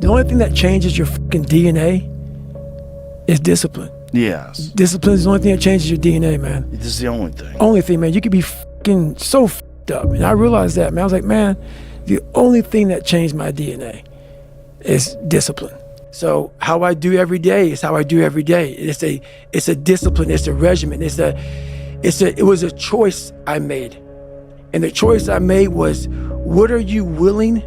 The only thing that changes your fucking DNA is discipline. Yes. Discipline is the only thing that changes your DNA, man. This is the only thing. Only thing, man. You could be fucking so fucked up. And I realized that, man. I was like, man, the only thing that changed my DNA is discipline. So how I do every day is how I do every day. It's a discipline. It's a regimen. It was a choice I made. And the choice I made was, what are you willing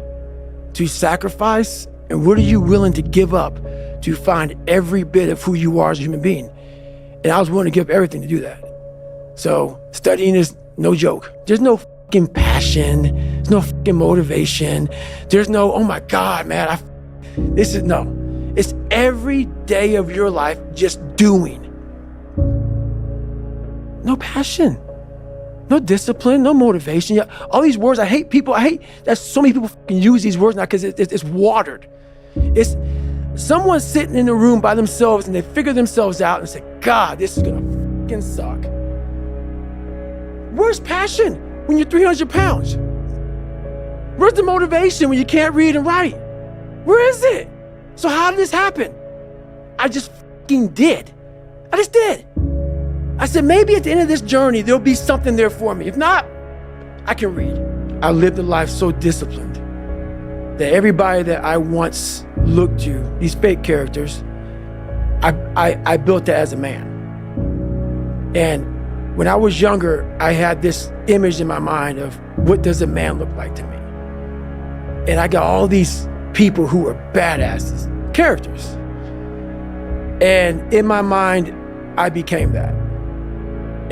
to sacrifice and what are you willing to give up to find every bit of who you are as a human being? And I was willing to give up everything to do that. So studying is no joke. There's no fucking passion. There's no fucking motivation. There's no, oh my God, man, no. It's every day of your life just doing. No passion, no discipline, no motivation. Yeah, all these words, I hate that so many people fucking use these words now because it's watered. It's someone sitting in a room by themselves and they figure themselves out and say, God, this is gonna fucking suck. Where's passion when you're 300 pounds? Where's the motivation when you can't read and write? Where is it? So how did this happen? I just fucking did. I just did. I said, maybe at the end of this journey, there'll be something there for me. If not, I can read. I lived a life so disciplined that everybody that I once looked to, these fake characters, I built that as a man. And when I was younger, I had this image in my mind of what does a man look like to me? And I got all these people who were badasses, characters. And in my mind, I became that.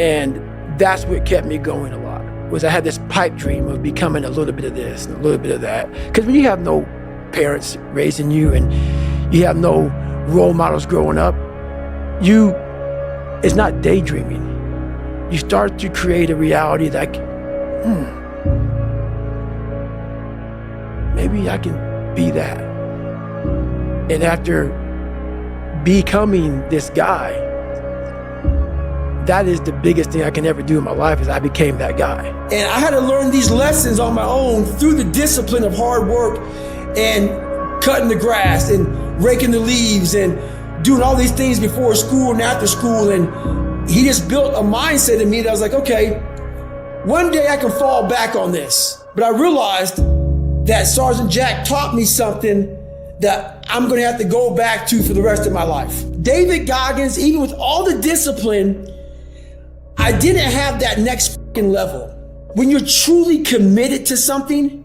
And that's what kept me going a lot, was I had this pipe dream of becoming a little bit of this and a little bit of that. Because when you have no parents raising you and you have no role models growing up, it's not daydreaming. You start to create a reality like, maybe I can be that. And after becoming this guy, that is the biggest thing I can ever do in my life, is I became that guy. And I had to learn these lessons on my own through the discipline of hard work and cutting the grass and raking the leaves and doing all these things before school and after school. And he just built a mindset in me that I was like, okay, one day I can fall back on this. But I realized that Sergeant Jack taught me something that I'm gonna have to go back to for the rest of my life. David Goggins, even with all the discipline, I didn't have that next fucking level. When you're truly committed to something,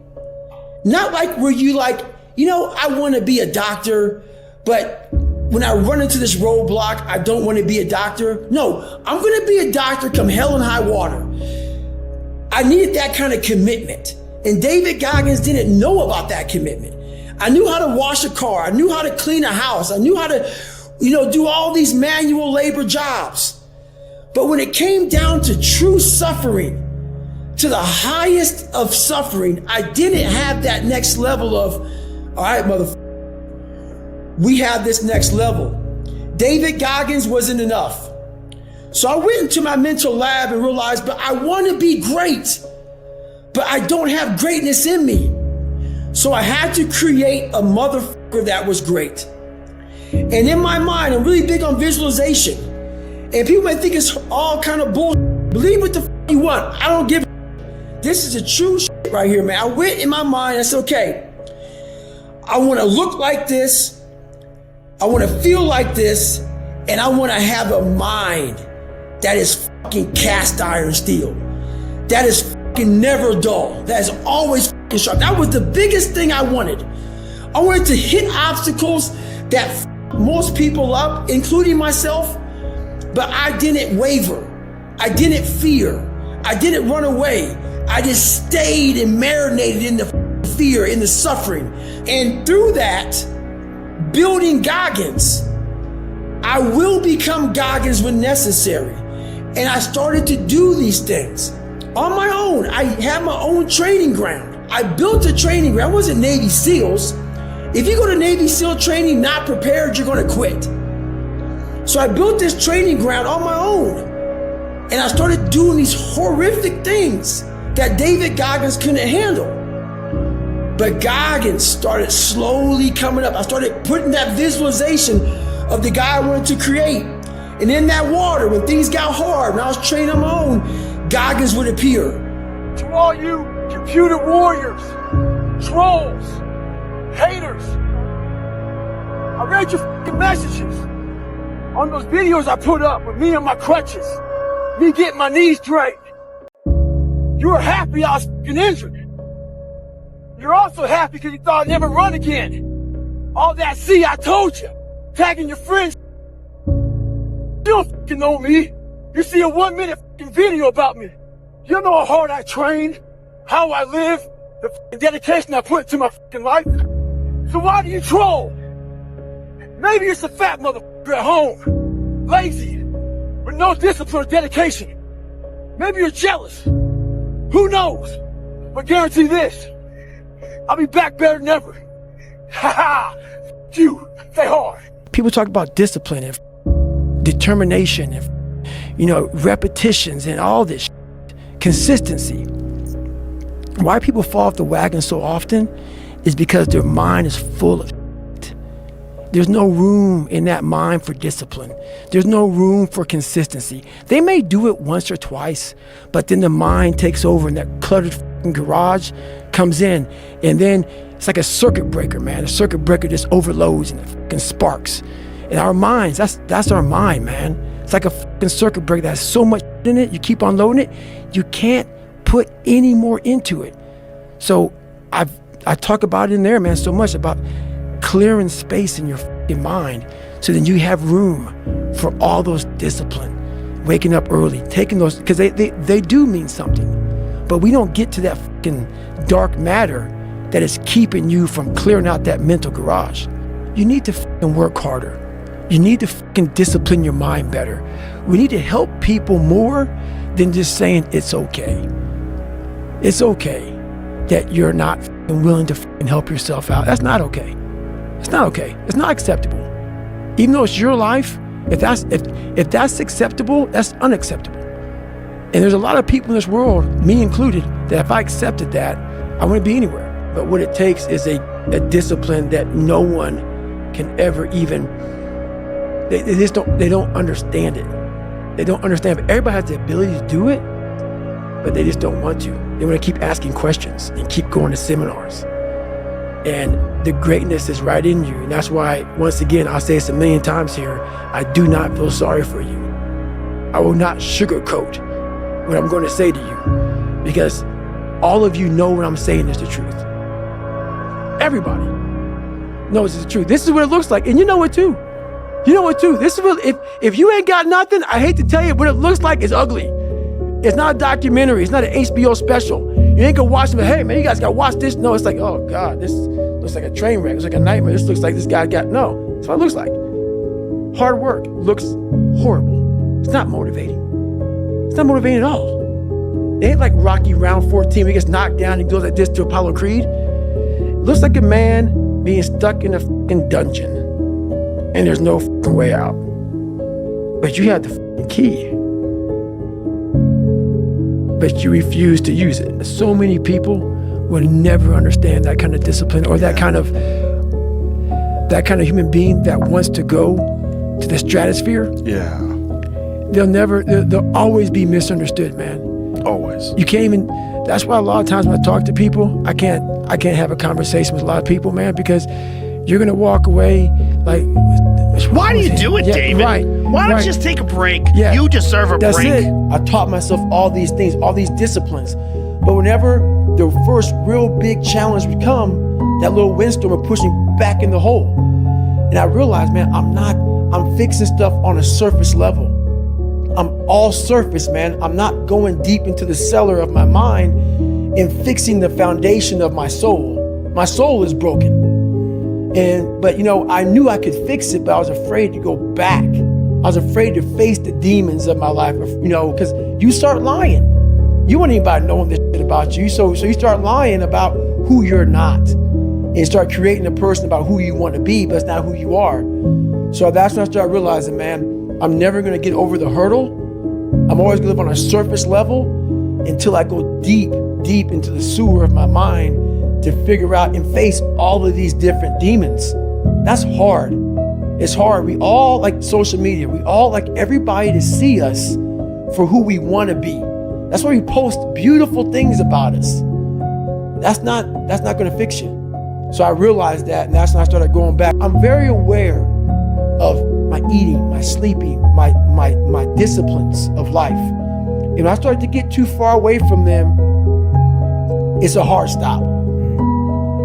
not like where you like, I want to be a doctor, but when I run into this roadblock, I don't want to be a doctor. No, I'm going to be a doctor come hell and high water. I needed that kind of commitment. And David Goggins didn't know about that commitment. I knew how to wash a car. I knew how to clean a house. I knew how to, do all these manual labor jobs. But when it came down to true suffering, to the highest of suffering, I didn't have that next level of, all right, motherfucker, we have this next level. David Goggins wasn't enough. So I went into my mental lab and realized, but I want to be great, but I don't have greatness in me. So I had to create a motherfucker that was great. And in my mind, I'm really big on visualization. And people may think it's all kind of bullshit. Believe what the you want. I don't give a This is a true shit right here, man. I went in my mind, I said, okay, I want to look like this. I want to feel like this. And I want to have a mind that is fucking cast iron steel. That is fucking never dull. That is always fucking sharp. That was the biggest thing I wanted. I wanted to hit obstacles that most people up, including myself. But I didn't waver. I didn't fear. I didn't run away. I just stayed and marinated in the fear, in the suffering. And through that, building Goggins, I will become Goggins when necessary. And I started to do these things on my own. I had my own training ground. I built a training ground. I wasn't Navy SEALs. If you go to Navy SEAL training not prepared, you're gonna quit. So I built this training ground on my own. And I started doing these horrific things that David Goggins couldn't handle. But Goggins started slowly coming up. I started putting that visualization of the guy I wanted to create. And in that water, when things got hard, when I was training on my own, Goggins would appear. To all you computer warriors, trolls, haters, I read your f***ing messages on those videos I put up with me on my crutches, me getting my knees drained. You were happy I was f***ing injured. You're also happy because you thought I'd never run again. All that I told you, tagging your friends. You don't f***ing know me. You see a 1-minute f***ing video about me. You know how hard I trained, how I live, the f***ing dedication I put into my f***ing life. So why do you troll? Maybe it's a fat motherfucker at home, lazy, with no discipline or dedication. Maybe you're jealous. Who knows? But guarantee this, I'll be back better than ever. Ha ha! You, stay hard. People talk about discipline and determination and, repetitions and all this consistency. Why people fall off the wagon so often is because their mind is full of shit. There's no room in that mind for discipline. There's no room for consistency. They may do it once or twice, but then the mind takes over and that cluttered garage comes in, and then it's like a circuit breaker, man. A circuit breaker just overloads and it fucking sparks. And our minds, that's our mind, man. It's like a fucking circuit breaker that has so much in it, you keep on loading it, you can't put any more into it. So I talk about it in there, man, so much about clearing space in your fucking mind so then you have room for all those discipline, waking up early, taking those, because they do mean something. But we don't get to that fucking dark matter that is keeping you from clearing out that mental garage. You need to fucking work harder. You need to fucking discipline your mind better. We need to help people more than just saying it's okay. It's okay that you're not fucking willing to fucking help yourself out. That's not okay. It's not okay. It's not acceptable. Even though it's your life, if that's acceptable, that's unacceptable. And there's a lot of people in this world, me included, that if I accepted that, I wouldn't be anywhere. But what it takes is a discipline that no one can ever even, they don't understand it. They don't understand, but everybody has the ability to do it, but they just don't want to. They want to keep asking questions and keep going to seminars. And the greatness is right in you. And that's why, once again, I'll say this a million times here, I do not feel sorry for you. I will not sugarcoat what I'm going to say to you, because all of you know what I'm saying is the truth. Everybody knows it's the truth. This is what it looks like, and you know it too. You know it too. This is what, if you ain't got nothing, I hate to tell you, what it looks like is ugly. It's not a documentary. It's not an HBO special. You ain't gonna watch it, but hey man, you guys gotta watch this. No, it's like, oh God, this looks like a train wreck. It's like a nightmare. This looks like this guy no. That's what it looks like. Hard work looks horrible. It's not motivating. It's not motivating at all. It ain't like Rocky round 14 where he gets knocked down and goes like this to Apollo Creed. It looks like a man being stuck in a fucking dungeon and there's no fucking way out. But you have the fucking key. But you refuse to use it. So many people will never understand that kind of discipline or that kind of human being that wants to go to the stratosphere. Yeah. They'll always be misunderstood, man. Always. You can't even, that's why a lot of times when I talk to people, I can't have a conversation with a lot of people, man, because you're gonna walk away like, why do you do it, David? Right. Why don't you just take a break? Yeah. You deserve a That's break. It. I taught myself all these things, all these disciplines. But whenever the first real big challenge would come, that little windstorm would push me back in the hole. And I realized, man, I'm fixing stuff on a surface level. I'm all surface, man. I'm not going deep into the cellar of my mind and fixing the foundation of my soul. My soul is broken. But I knew I could fix it, but I was afraid to go back. I was afraid to face the demons of my life, because you start lying. You want anybody knowing this shit about you. So you start lying about who you're not and start creating a person about who you want to be, but it's not who you are. So that's when I started realizing, man, I'm never going to get over the hurdle. I'm always going to live on a surface level until I go deep into the sewer of my mind to figure out and face all of these different demons. That's hard. It's hard. We all like social media. We all like everybody to see us for who we want to be. That's why we post beautiful things about us. That's not going to fix you. So I realized that, and that's when I started going back. I'm very aware of my eating, my sleeping, my disciplines of life. And when I started to get too far away from them, it's a hard stop.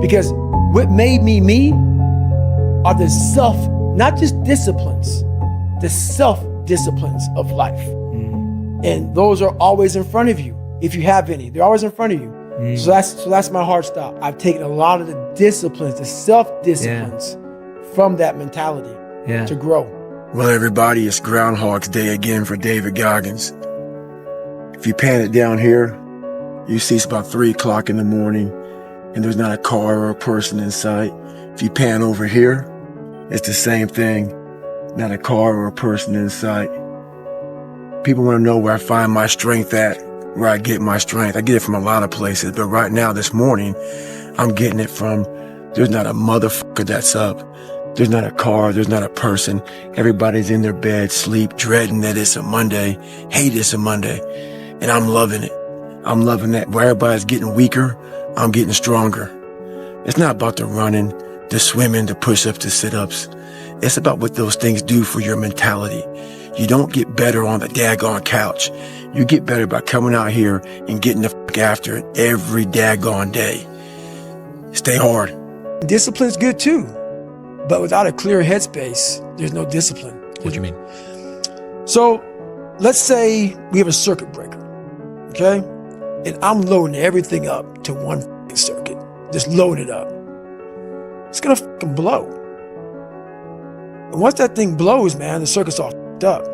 Because what made me are the not just disciplines, the self-disciplines of life. And those are always in front of you. If you have any, they're always in front of you. So that's my hard stop. I've taken a lot of the disciplines, the self-disciplines from that mentality to grow. Well, everybody, it's Groundhog's Day again for David Goggins. If you pan it down here, you see it's about 3 o'clock in the morning and there's not a car or a person in sight. If you pan over here, it's the same thing, not a car or a person in sight. People want to know where I find my strength at, where I get my strength. I get it from a lot of places, but right now, this morning, I'm getting it from, there's not a motherfucker that's up. There's not a car, there's not a person. Everybody's in their bed, sleep, dreading that it's a Monday, hate it's a Monday. And I'm loving it. I'm loving that. Where everybody's getting weaker, I'm getting stronger. It's not about the running, the swimming, the push-ups, the sit-ups. It's about what those things do for your mentality. You don't get better on the daggone couch. You get better by coming out here and getting the fuck after it every daggone day. Stay hard. Discipline's good too, but without a clear headspace, there's no discipline. What do you mean? So let's say we have a circuit breaker, okay? And I'm loading everything up to one circuit. Just load it up. It's gonna fucking blow. And once that thing blows, man, the circuit's all fucked up.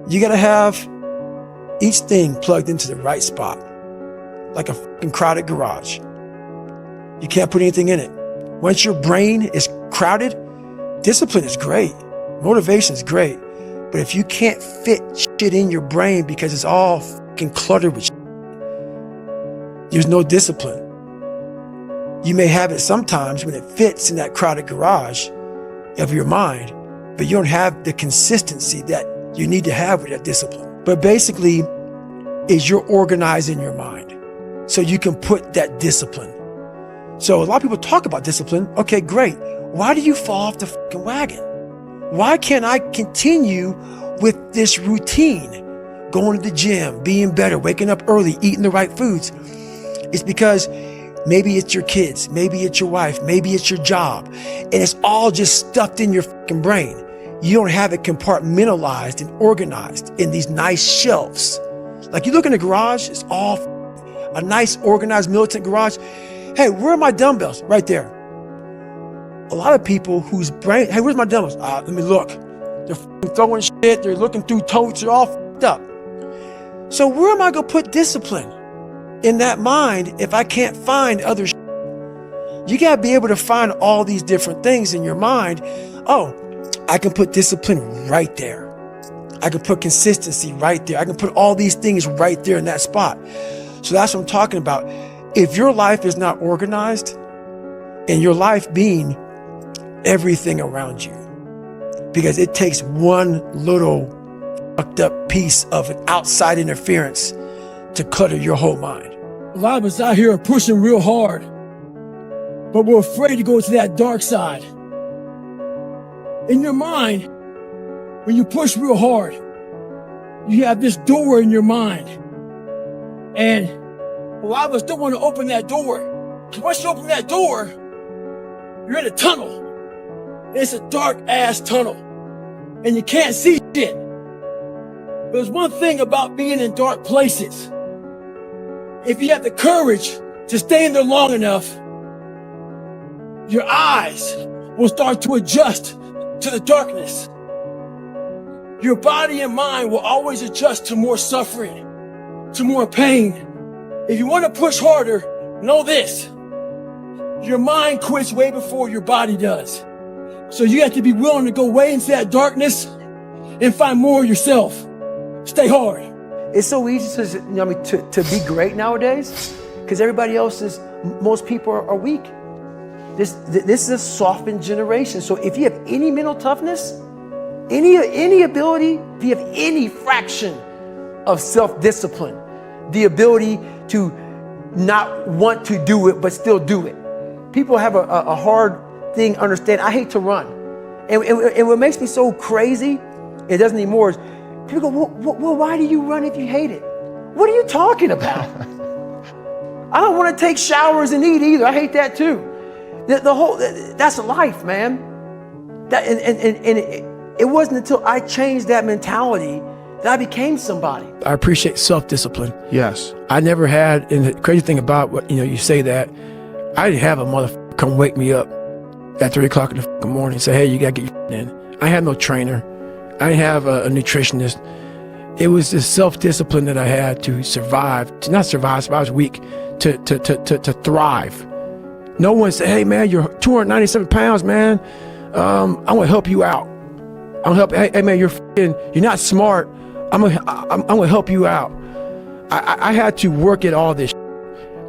You gotta have each thing plugged into the right spot, like a fucking crowded garage. You can't put anything in it. Once your brain is crowded, discipline is great. Motivation is great. But if you can't fit shit in your brain because it's all fucking cluttered with shit, there's no discipline. You may have it sometimes when it fits in that crowded garage of your mind, but you don't have the consistency that you need to have with that discipline. But basically, is you're organizing your mind so you can put that discipline. So a lot of people talk about discipline. Okay, great. Why do you fall off the fucking wagon? Why can't I continue with this routine? Going to the gym, being better, waking up early, eating the right foods. It's because maybe it's your kids, maybe it's your wife, maybe it's your job, and it's all just stuffed in your fucking brain. You don't have it compartmentalized and organized in these nice shelves. Like you look in the garage, it's all a nice organized militant garage. Hey, where are my dumbbells? Right there. A lot of people whose brain, hey, where's my dumbbells? Let me look. They're throwing shit, they're looking through totes, they're all fucked up. So where am I gonna put discipline in that mind if I can't find other shit? You gotta be able to find all these different things in your mind. Oh, I can put discipline right there. I can put consistency right there. I can put all these things right there in that spot. So that's what I'm talking about. If your life is not organized, and your life being everything around you, because it takes one little fucked up piece of an outside interference to clutter your whole mind. A lot of us out here are pushing real hard, but we're afraid to go to that dark side. In your mind, when you push real hard, you have this door in your mind. And a lot of us don't want to open that door. Because once you open that door, you're in a tunnel. It's a dark ass tunnel. And you can't see shit. But there's one thing about being in dark places. If you have the courage to stay in there long enough, your eyes will start to adjust to the darkness. Your body and mind will always adjust to more suffering, to more pain. If you want to push harder, know this. Your mind quits way before your body does. So you have to be willing to go way into that darkness and find more of yourself. Stay hard. It's so easy to be great nowadays because everybody else is most people are weak. This is a softened generation. So if you have any mental toughness, any ability, if you have any fraction of self-discipline, the ability to not want to do it but still do it. People have a hard thing understand. I hate to run. And what makes me so crazy, it doesn't anymore, is people go, well, why do you run if you hate it? What are you talking about? I don't want to take showers and eat either. I hate that too. That's life, man. It wasn't until I changed that mentality that I became somebody. I appreciate self-discipline. Yes. I never had, and the crazy thing about what, you say that, I didn't have a motherfucker come wake me up at 3 o'clock in the morning and say, hey, you gotta get your in. I had no trainer. I didn't have a nutritionist. It was this self-discipline that I had to survive, to not survive, I was weak, to thrive. No one said, hey man, you're 297 pounds, man. I'm gonna help you out. I'm gonna help, hey man, you're not smart. I'm gonna help you out. I had to work at all this.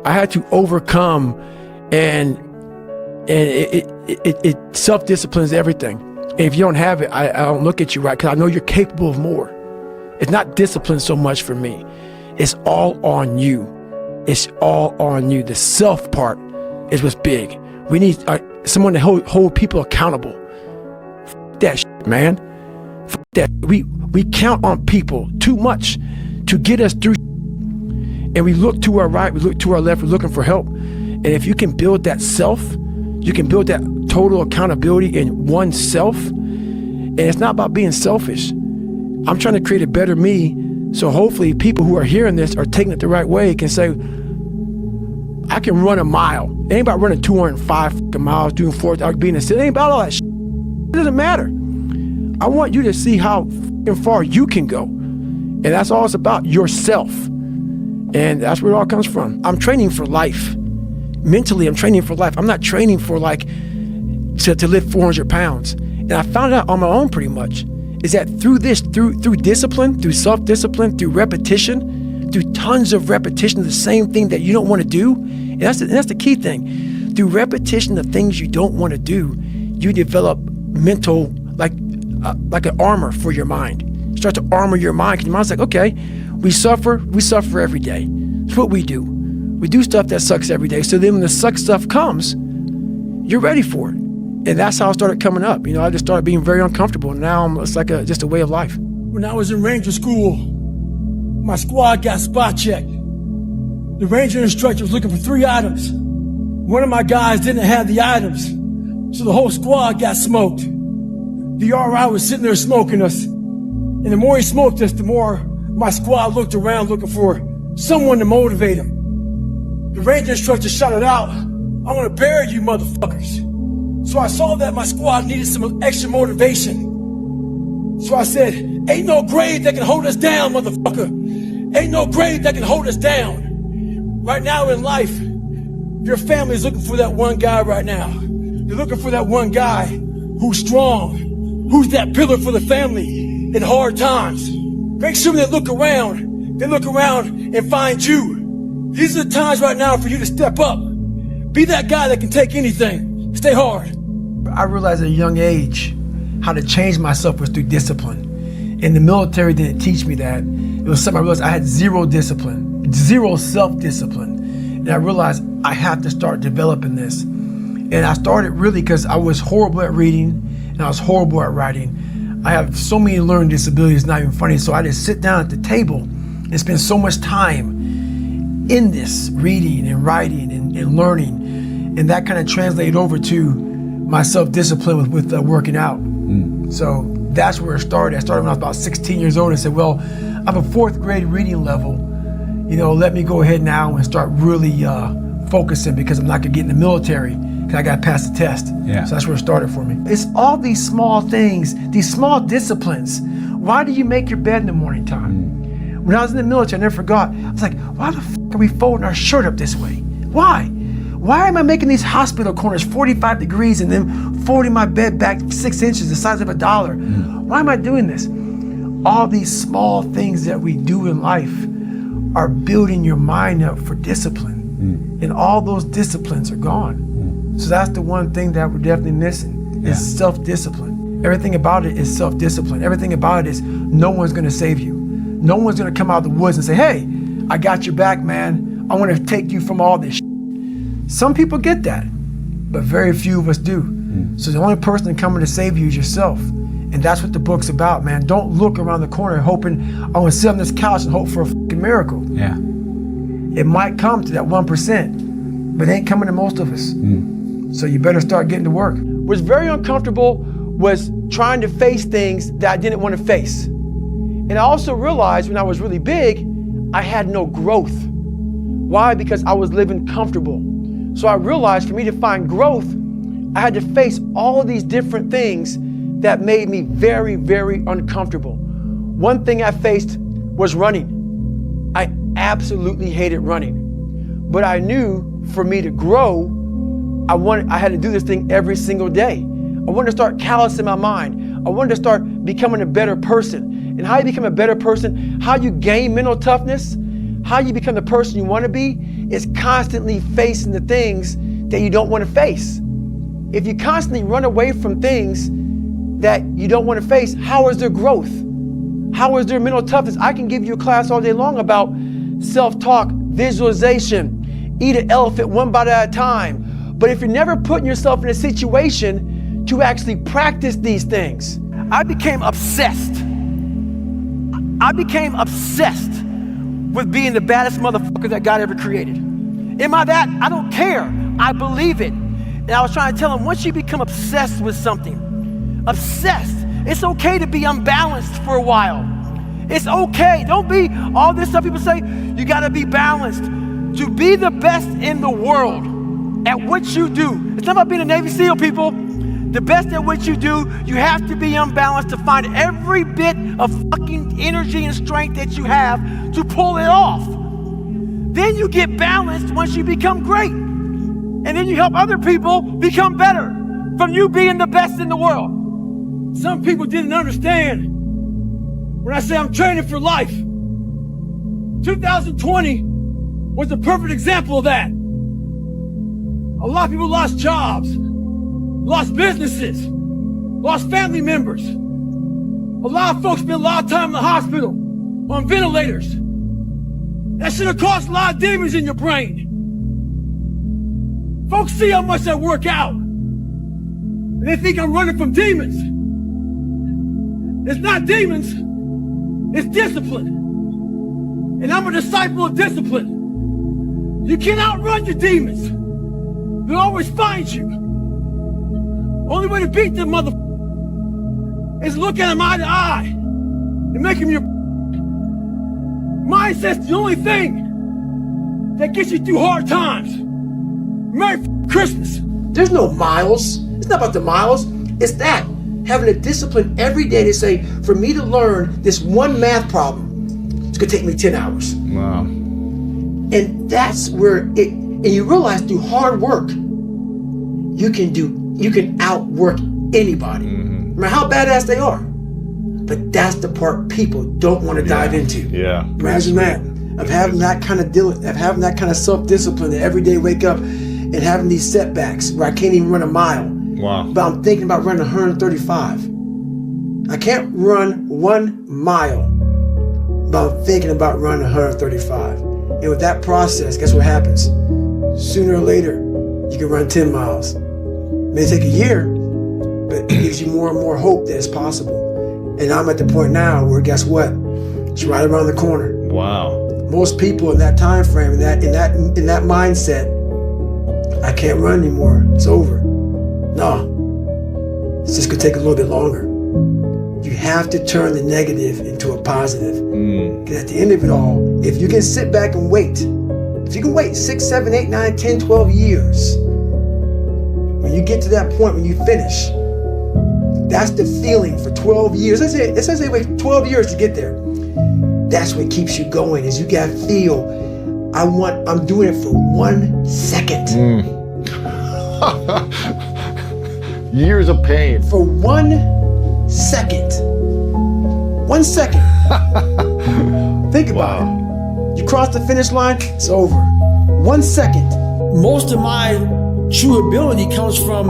I had to overcome, and it self-disciplines everything. And if you don't have it, I don't look at you right, because I know you're capable of more. It's not discipline so much for me. It's all on you. It's all on you. The self part is what's big. We need someone to hold people accountable. F that shit, man. F that. We count on people too much to get us through. And we look to our right, we look to our left, we're looking for help. And if you can build that self, you can build that total accountability in oneself. And it's not about being selfish. I'm trying to create a better me. So hopefully people who are hearing this are taking it the right way, can say, I can run a mile. It ain't about running 205 miles, doing 4,000, being a city. It ain't about all that shit. It doesn't matter. I want you to see how far you can go. And that's all it's about, yourself. And that's where it all comes from. I'm training for life. Mentally, I'm training for life. I'm not training for to lift 400 pounds. And I found out on my own pretty much, is that through discipline, through self-discipline, through repetition, through tons of repetition of the same thing that you don't want to do, and that's the key thing. Through repetition of things you don't want to do, you develop mental, like an armor for your mind. You start to armor your mind, because your mind's like, okay, we suffer every day. It's what we do. We do stuff that sucks every day. So then when the suck stuff comes, you're ready for it. And that's how I started coming up. I just started being very uncomfortable. And now it's like just a way of life. When I was in Ranger school, my squad got spot checked. The Ranger instructor was looking for 3 items. One of my guys didn't have the items, so the whole squad got smoked. The RI was sitting there smoking us. And the more he smoked us, the more my squad looked around looking for someone to motivate him. The Ranger instructor shouted out, I'm gonna bury you motherfuckers. So I saw that my squad needed some extra motivation. So I said, ain't no grave that can hold us down, motherfucker. Ain't no grave that can hold us down. Right now in life, your family is looking for that one guy right now. They're looking for that one guy who's strong, who's that pillar for the family in hard times. Make sure they look around and find you. These are the times right now for you to step up. Be that guy that can take anything. Stay hard. I realized at a young age how to change myself was through discipline. And the military didn't teach me that. It was something I realized I had zero discipline, zero self-discipline. And I realized I have to start developing this. And I started really because I was horrible at reading and I was horrible at writing. I have so many learning disabilities, it's not even funny. So I just sit down at the table and spend so much time in this, reading and writing and learning. And that kind of translated over to my self-discipline with working out. So that's where it started. I started when I was about 16 years old and said, well, I'm a 4th grade reading level. Let me go ahead now and start really focusing, because I'm not gonna get in the military because I gotta pass the test. Yeah. So that's where it started for me. It's all these small things, these small disciplines. Why do you make your bed in the morning time? When I was in the military, I never forgot. I was like, why the f are we folding our shirt up this way? Why? Why am I making these hospital corners 45 degrees and then folding my bed back 6 inches, the size of $1? Why am I doing this? All these small things that we do in life are building your mind up for discipline. And all those disciplines are gone. So that's the one thing that we're definitely missing is self-discipline. Everything about it is self-discipline. Everything about it is no one's gonna save you. No one's gonna come out of the woods and say, hey, I got your back, man. I wanna take you from all this shit. Some people get that, but very few of us do. So the only person coming to save you is yourself. And that's what the book's about, man. Don't look around the corner hoping, I wanna sit on this couch and hope for a fucking miracle. Yeah. It might come to that 1%, but it ain't coming to most of us. So you better start getting to work. What's very uncomfortable was trying to face things that I didn't want to face. And I also realized when I was really big, I had no growth. Why? Because I was living comfortable. So I realized for me to find growth, I had to face all of these different things that made me very, very uncomfortable. One thing I faced was running. I absolutely hated running. But I knew for me to grow, I had to do this thing every single day. I wanted to start callousing my mind. I wanted to start becoming a better person. And how you become a better person, how you gain mental toughness, how you become the person you want to be, is constantly facing the things that you don't want to face. If you constantly run away from things that you don't want to face, how is there growth? How is there mental toughness? I can give you a class all day long about self-talk, visualization, eat an elephant one bite at a time. But if you're never putting yourself in a situation to actually practice these things, I became obsessed. I became obsessed with being the baddest motherfucker that God ever created. Am I that? I don't care. I believe it. And I was trying to tell him, once you become obsessed with something, obsessed, it's okay to be unbalanced for a while. It's okay. Don't be all this stuff people say, you gotta be balanced. To be the best in the world at what you do, it's not about being a Navy SEAL, people. The best at what you do, you have to be unbalanced to find every bit of fucking energy and strength that you have to pull it off. Then you get balanced once you become great. And then you help other people become better from you being the best in the world. Some people didn't understand when I say I'm training for life. 2020 was the perfect example of that. A lot of people lost jobs, lost businesses, lost family members. A lot of folks spent a lot of time in the hospital on ventilators. That should have caused a lot of demons in your brain. Folks see how much I work out, and they think I'm running from demons. It's not demons, it's discipline. And I'm a disciple of discipline. You can't outrun your demons. They'll always find you. Only way to beat them is look at them eye to eye and make them your mindset's the only thing that gets you through hard times. Merry Christmas. There's no miles. It's not about the miles. It's that. Having a discipline every day to say, for me to learn this one math problem, it's gonna take me 10 hours. Wow. And that's where and you realize through hard work, you can outwork anybody, no matter how badass they are. But that's the part people don't want to dive into. Yeah. Imagine that. Of having that kind of self-discipline to every day wake up and having these setbacks where I can't even run a mile. Wow. But I'm thinking about running 135. I can't run 1 mile, but I'm thinking about running 135. And with that process, guess what happens? Sooner or later, you can run 10 miles. It may take a year, but it gives you more and more hope that it's possible. And I'm at the point now where, guess what? It's right around the corner. Wow. Most people in that time frame, in that mindset, I can't run anymore. It's over. No, it's just gonna take a little bit longer. You have to turn the negative into a positive. Because at the end of it all, if you can sit back and wait, if you can wait 6, 7, 8, 9, 10, 12 years, when you get to that point when you finish, that's the feeling for 12 years. Let's say wait 12 years to get there. That's what keeps you going, is you gotta feel, I'm doing it for 1 second. Years of pain. For 1 second. 1 second. Think about it. You cross the finish line, it's over. 1 second. most of my true ability comes from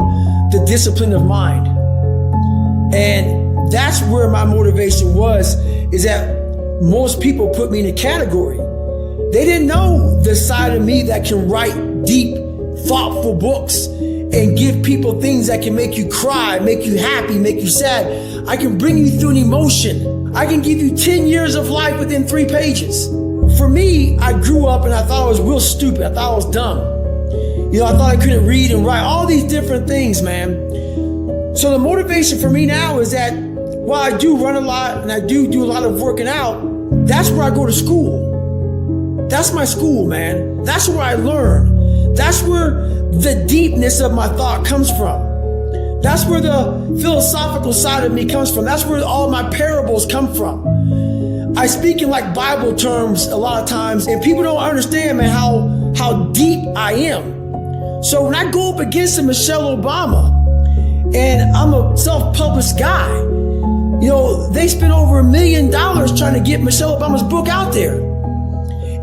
the discipline of mind. And that's where my motivation was, is that most people put me in a category. They didn't know the side of me that can write deep, thoughtful books and give people things that can make you cry, make you happy, make you sad. I can bring you through an emotion. I can give you 10 years of life within 3 pages. For me, I grew up and I thought I was real stupid. I thought I was dumb. You know, I thought I couldn't read and write, all these different things, man. So the motivation for me now is that while I do run a lot and I do a lot of working out, that's where I go to school. That's my school, man. That's where I learn. That's where the deepness of my thought comes from. That's where the philosophical side of me comes from. That's where all my parables come from. I speak in like Bible terms a lot of times, and people don't understand, man, how deep I am. So when I go up against a Michelle Obama, and I'm a self-published guy, you know, they spent over $1 million trying to get Michelle Obama's book out there.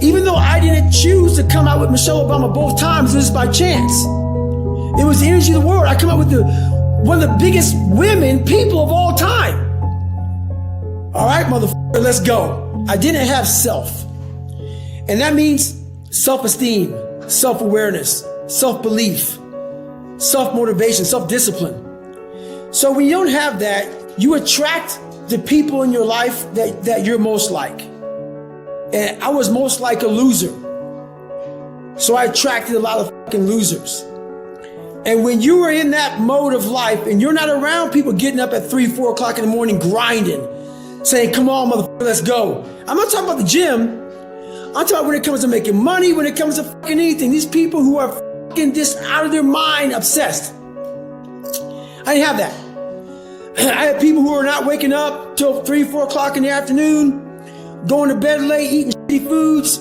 Even though I didn't choose to come out with Michelle Obama both times, it was by chance. It was the energy of the world. I come out with one of the biggest people of all time. All right, motherfucker, let's go. I didn't have self. And that means self-esteem, self-awareness, self-belief, self-motivation, self-discipline. So when you don't have that, you attract the people in your life that you're most like. And I was most like a loser. So I attracted a lot of fucking losers. And when you are in that mode of life and you're not around people getting up at 3, 4 o'clock in the morning grinding, saying, come on, motherfucker, let's go. I'm not talking about the gym. I'm talking about when it comes to making money, when it comes to fucking anything. These people who are fucking just out of their mind obsessed. I didn't have that. I had people who were not waking up till 3, 4 o'clock in the afternoon, going to bed late, eating shitty foods,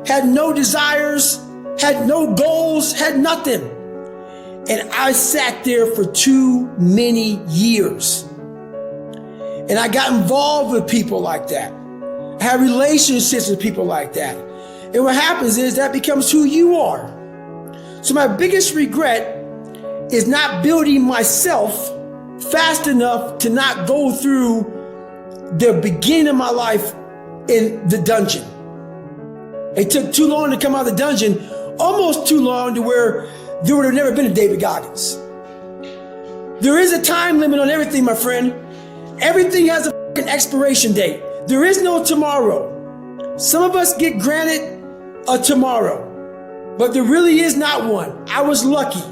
had no desires, had no goals, had nothing. And I sat there for too many years. And I got involved with people like that. I had relationships with people like that. And what happens is that becomes who you are. So my biggest regret is not building myself fast enough to not go through the beginning of my life in the dungeon. It took too long to come out of the dungeon, almost too long to where there would have never been a David Goggins. There is a time limit on everything, my friend. Everything has a fucking expiration date. There is no tomorrow. Some of us get granted a tomorrow, but there really is not one. I was lucky.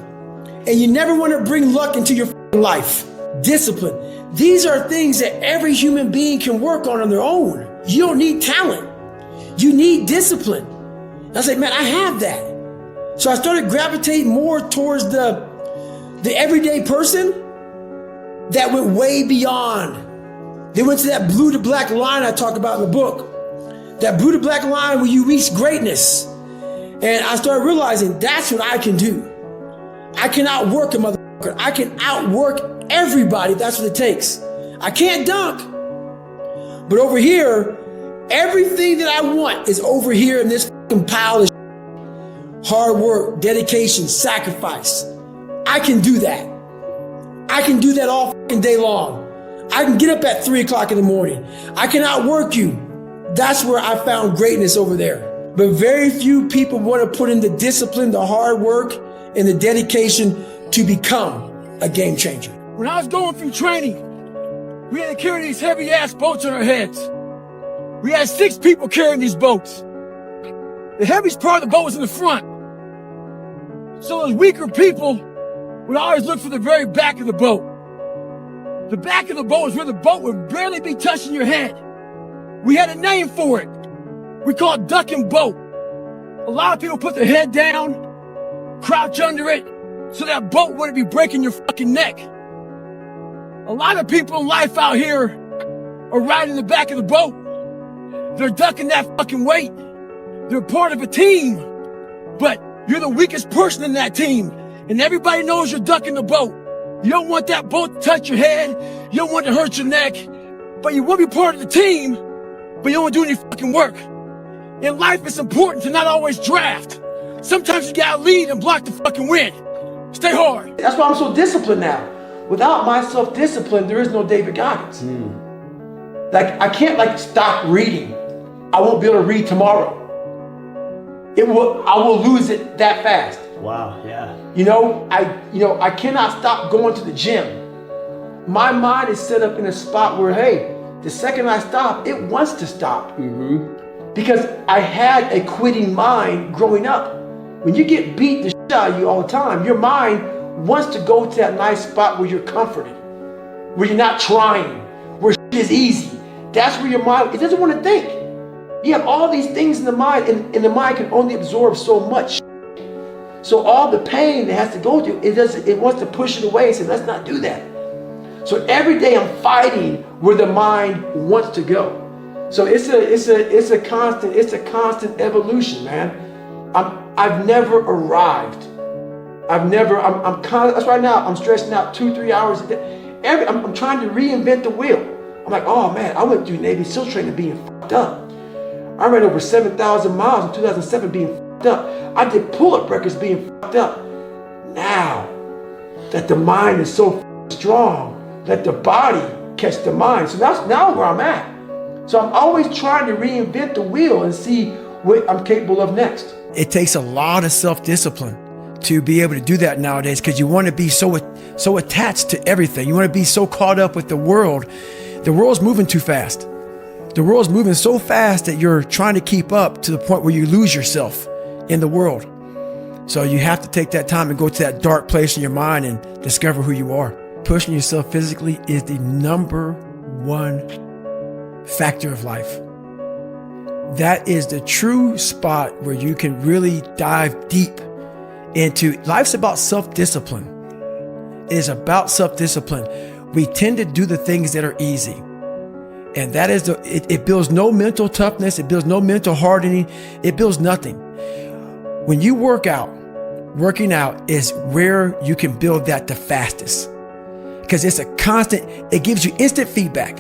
And you never want to bring luck into your life. Discipline. These are things that every human being can work on their own. You don't need talent. You need discipline. And I said, man, I have that. So I started gravitating more towards the everyday person that went way beyond. They went to that blue to black line I talk about in the book. That blue to black line where you reach greatness. And I started realizing that's what I can do. I can outwork a motherfucker. I can outwork everybody if that's what it takes. I can't dunk. But over here, everything that I want is over here in this fucking pile of shit. Hard work, dedication, sacrifice. I can do that. I can do that all fucking day long. I can get up at 3 o'clock in the morning. I can outwork you. That's where I found greatness over there. But very few people want to put in the discipline, the hard work, and the dedication to become a game changer. When I was going through training, we had to carry these heavy ass boats on our heads. We had 6 people carrying these boats. The heaviest part of the boat was in the front. So those weaker people would always look for the very back of the boat. The back of the boat is where the boat would barely be touching your head. We had a name for it. We call it duck and boat. A lot of people put their head down, crouch under it, so that boat wouldn't be breaking your fucking neck. A lot of people in life out here are riding the back of the boat. They're ducking that fucking weight. They're part of a team, but you're the weakest person in that team, and everybody knows you're ducking the boat. You don't want that boat to touch your head. You don't want it to hurt your neck, but you want to be part of the team, but you don't want to do any fucking work. In life, it's important to not always draft, Sometimes you gotta lead and block the fucking wind. Stay hard. That's why I'm so disciplined now. Without my self-discipline, there is no David Goggins. Like, I can't stop reading. I won't be able to read tomorrow. I will lose it that fast. Wow, yeah. I cannot stop going to the gym. My mind is set up in a spot where, hey, the second I stop, it wants to stop. Because I had a quitting mind growing up. When you get beat the shit out of you all the time, your mind wants to go to that nice spot where you're comforted, where you're not trying, where shit is easy. That's where your mind, it doesn't want to think. You have all these things in the mind, and the mind can only absorb so much. So all the pain it has to go through, it wants to push it away and say, let's not do that. So every day I'm fighting where the mind wants to go. So it's a constant evolution, man. I've never arrived. That's right now I'm stressing out 2-3 hours a day. I'm trying to reinvent the wheel. I'm like, oh man, I went through Navy SEAL training being fucked up. I ran over 7,000 miles in 2007 being fucked up. I did pull-up records being fucked up. Now that the mind is so strong, let the body catch the mind. So that's now where I'm at. So I'm always trying to reinvent the wheel and see what I'm capable of next. It takes a lot of self-discipline to be able to do that nowadays, because you want to be so attached to everything. You want to be so caught up with the world. The world's moving too fast. The world's moving so fast that you're trying to keep up to the point where you lose yourself in the world. So you have to take that time and go to that dark place in your mind and discover who you are. Pushing yourself physically is the #1 factor of life. That is the true spot where you can really dive deep into. Life's about self-discipline. It is about self-discipline. We tend to do the things that are easy. And that is it builds no mental toughness. It builds no mental hardening. It builds nothing. When you work out, working out is where you can build that the fastest. Because it's a constant, it gives you instant feedback.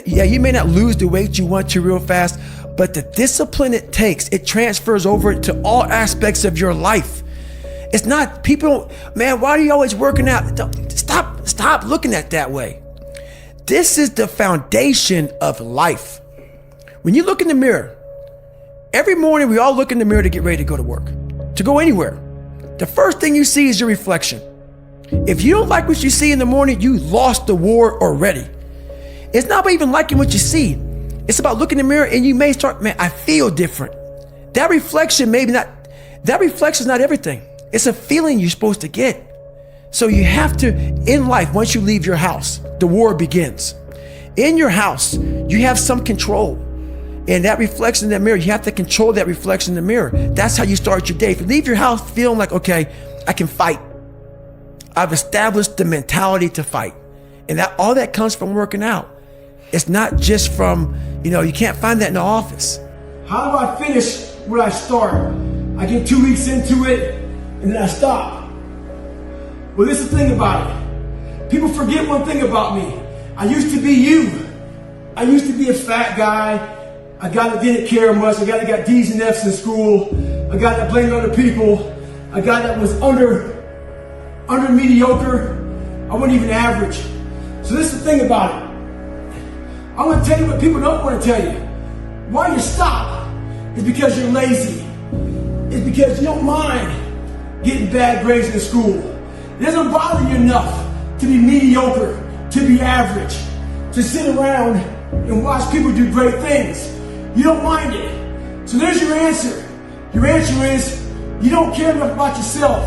Yeah, you may not lose the weight you want to real fast, but the discipline it takes, it transfers over to all aspects of your life. It's not, people, man, why are you always working out? Stop looking at it that way. This is the foundation of life. When you look in the mirror, every morning we all look in the mirror to get ready to go to work, to go anywhere. The first thing you see is your reflection. If you don't like what you see in the morning, you lost the war already. It's not about even liking what you see. It's about looking in the mirror and you may start, man, I feel different. That reflection is not everything. It's a feeling you're supposed to get. So you have to, in life, once you leave your house, the war begins. In your house, you have some control. And that reflection in that mirror, you have to control that reflection in the mirror. That's how you start your day. If you leave your house feeling like, okay, I can fight. I've established the mentality to fight. And that all that comes from working out. It's not just from, you can't find that in the office. How do I finish where I start? I get 2 weeks into it and then I stop. Well, this is the thing about it. People forget one thing about me. I used to be you. I used to be a fat guy, a guy that didn't care much, a guy that got D's and F's in school, a guy that blamed other people, a guy that was under mediocre. I wasn't even average. So this is the thing about it. I'm going to tell you what people don't want to tell you. Why you stop is because you're lazy. It's because you don't mind getting bad grades in school. It doesn't bother you enough to be mediocre, to be average, to sit around and watch people do great things. You don't mind it. So there's your answer. Your answer is you don't care enough about yourself,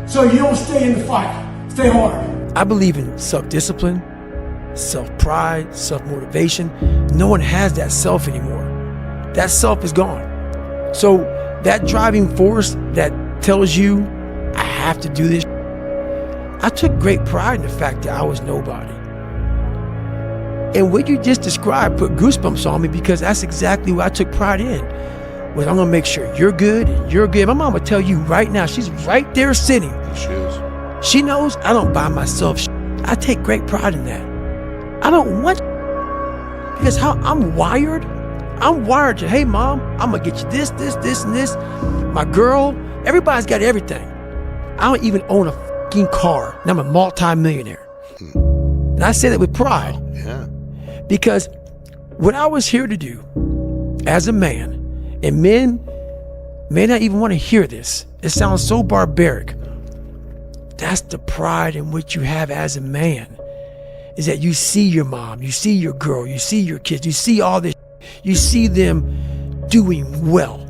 so you don't stay in the fight. Stay hard. I believe in self-discipline, self-pride, self-motivation. No one has that self anymore. That self is gone. So that driving force that tells you, I have to do this. I took great pride in the fact that I was nobody. And what you just described put goosebumps on me, because that's exactly what I took pride in. Was I'm gonna make sure you're good and you're good. My mom would tell you right now, she's right there sitting. She is. She knows I don't buy myself shit. I take great pride in that. I don't want shit. Because how I'm wired to, hey mom, I'm gonna get you this, and this. My girl, Everybody's got everything. I don't even own a fucking car, and I'm a multi-millionaire. And I say that with pride. Yeah. Because what I was here to do as a man, and men may not even want to hear this. It sounds so barbaric. That's the pride in which you have as a man, is that you see your mom, you see your girl, you see your kids, you see all this, you see them doing well.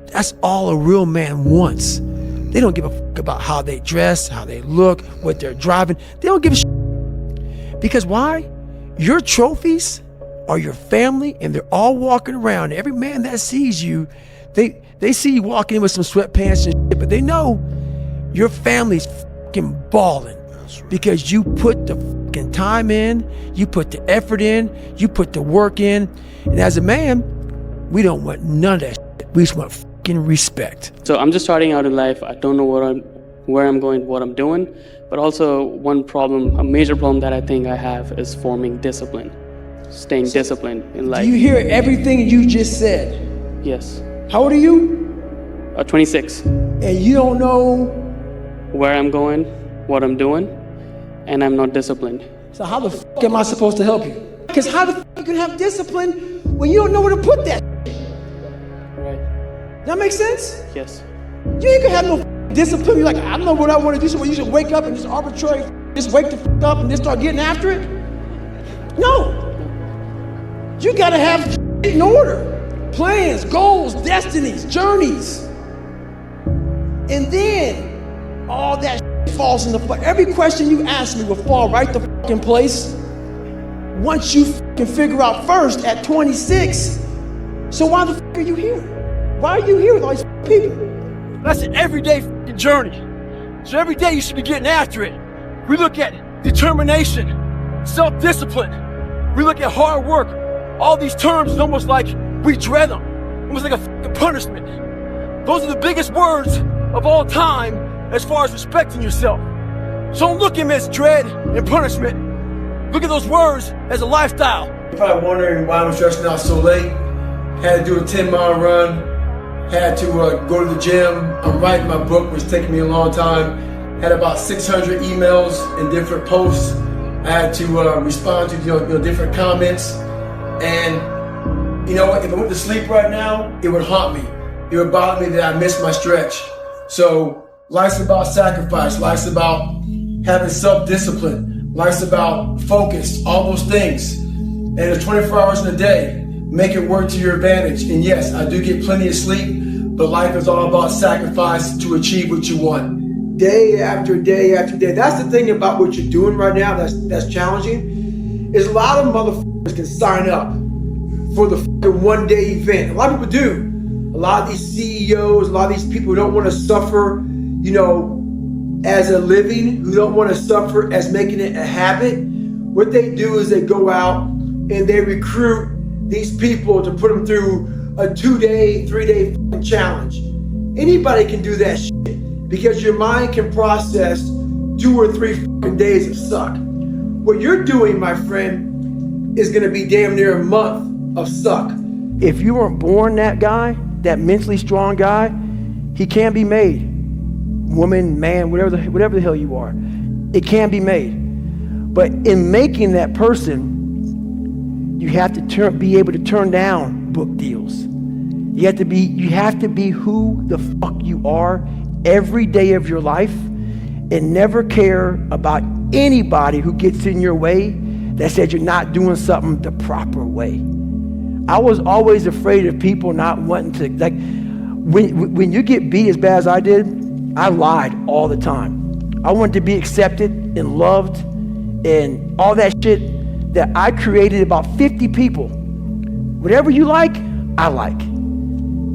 That's all a real man wants. They don't give a fuck about how they dress, how they look, what they're driving. They don't give a shit. Because why? Your trophies are your family, and they're all walking around. Every man that sees you, they see you walking in with some sweatpants and shit, but they know your family's fucking balling. Because you put the fucking time in, you put the effort in, you put the work in. And as a man, we don't want none of that shit. We just want fucking respect. So I'm just starting out in life. I don't know where I'm going, what I'm doing. But also one problem, a major problem that I think I have is forming discipline. Staying disciplined in life. Do you hear everything you just said? Yes. How old are you? 26. And you don't know? Where I'm going, what I'm doing, and I'm not disciplined. So how the fuck am I supposed to help you? Because how the fuck you can have discipline when you don't know where to put that? Right. That makes sense? Yes. You ain't gonna have no discipline. You're like, I know what I want to do, so you should wake up and just arbitrary, just wake the fuck up and just start getting after it? No. You gotta have shit in order. Plans, goals, destinies, journeys. And then all that shit falls into place. Every question you ask me will fall right to fucking place once you fucking figure out first at 26. So why the fuck are you here? Why are you here with all these people? That's an everyday fucking journey. So every day you should be getting after it. We look at determination, self-discipline. We look at hard work. All these terms is almost like we dread them, almost like a fucking punishment. Those are the biggest words of all time as far as respecting yourself. So don't look at them as dread and punishment. Look at those words as a lifestyle. You're probably wondering why I'm stretching out so late. Had to do a 10-mile run. Had to go to the gym. I'm writing my book, which taking me a long time. Had about 600 emails and different posts. I had to respond to different comments. And you know what? If I went to sleep right now, it would haunt me. It would bother me that I missed my stretch. So life's about sacrifice. Life's about having self-discipline. Life's about focus, all those things. And there's 24 hours in a day. Make it work to your advantage. And yes, I do get plenty of sleep, but life is all about sacrifice to achieve what you want. Day after day after day. That's the thing about what you're doing right now that's challenging, is a lot of motherfuckers can sign up for the fucking one-day event. A lot of people do. A lot of these CEOs, a lot of these people who don't want to suffer, as a living, who don't want to suffer as making it a habit, what they do is they go out and they recruit these people to put them through a 2-day, 3-day fucking challenge. Anybody can do that shit because your mind can process 2 or 3 fucking days of suck. What you're doing, my friend, is gonna be damn near a month of suck. If you weren't born that guy, that mentally strong guy, he can be made. Woman, man, whatever the hell you are, it can be made. But in making that person, you have to be able to turn down book deals. You have to be who the fuck you are every day of your life, and never care about anybody who gets in your way that said you're not doing something the proper way. I was always afraid of people not wanting to, like, when you get beat as bad as I did, I lied all the time. I wanted to be accepted and loved and all that shit that I created about 50 people. Whatever you like, I like.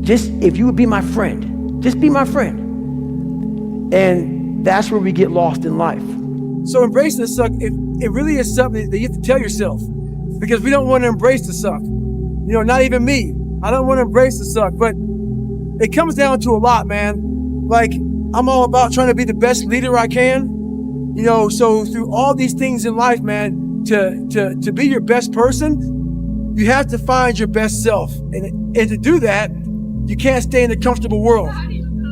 Just if you would be my friend, just be my friend. And that's where we get lost in life. So embracing the suck, it really is something that you have to tell yourself, because we don't want to embrace the suck. Not even me. I don't want to embrace the suck, but it comes down to a lot, man. Like, I'm all about trying to be the best leader I can. So through all these things in life, man, to be your best person, you have to find your best self. And to do that, you can't stay in a comfortable world.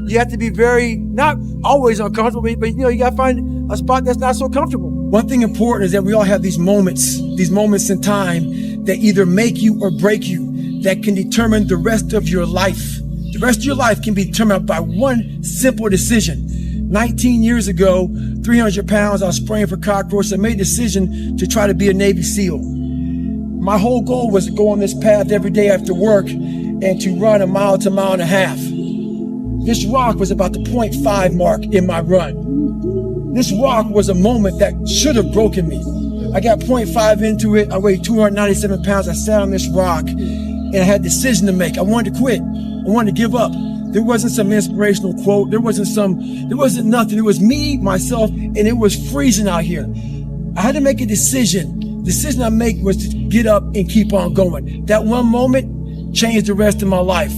You You have to be very, not always uncomfortable, but you know, you gotta find a spot that's not so comfortable. One thing important is that we all have these moments in time that either make you or break you, that can determine the rest of your life. The rest of your life can be determined by one simple decision. 19 years ago, 300 pounds, I was spraying for cockroaches. I made a decision to try to be a Navy SEAL. My whole goal was to go on this path every day after work and to run a mile to a mile and a half. This rock was about the 0.5 mark in my run. This rock was a moment that should have broken me. I got 0.5 into it. I weighed 297 pounds. I sat on this rock and I had a decision to make. I wanted to quit. I wanted to give up. There wasn't some inspirational quote. There wasn't nothing. It was me, myself, and it was freezing out here. I had to make a decision. The decision I made was to get up and keep on going. That one moment changed the rest of my life.